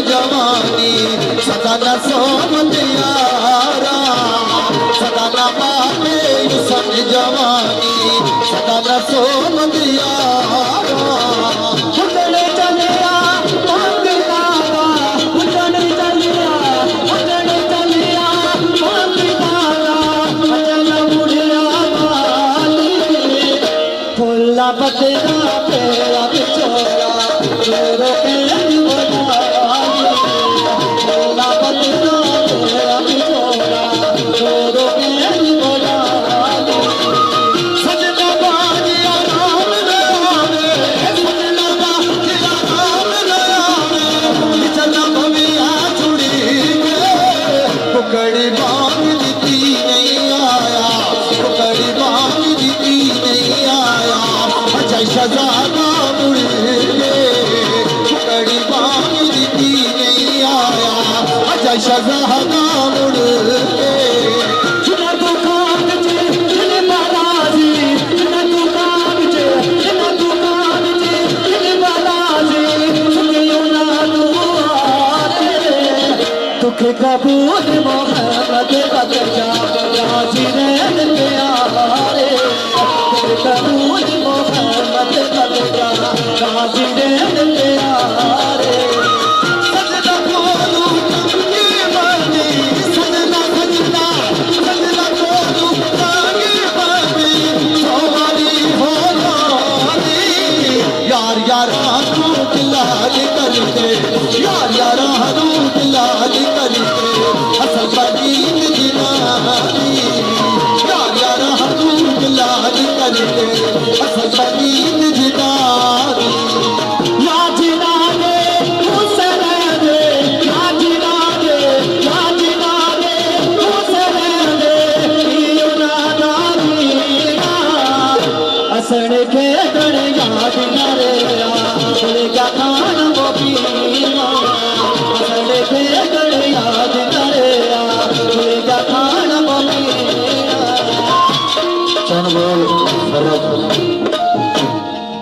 जवानी सदा न सोमत यारा सदा न पावे सन जवानी सदा न सोमत यारा उतने चलिया मंगला उतने चलिया मंगला अचल बुढ़िया वाली फुल्ला बदला पेड़ा बिचोला तेरे के कुकड़ी बांग दी नहीं आया कुकड़ी बांग दी नहीं आया अच्छा शहजादा मुड़ गए कुकड़ी बांग दी नहीं आया अच्छा शहजादा मुड़ गए कबूल मोहम्मद बदला राजी रहने प्यारे कबूल मोहम्मद बदला राजी रहने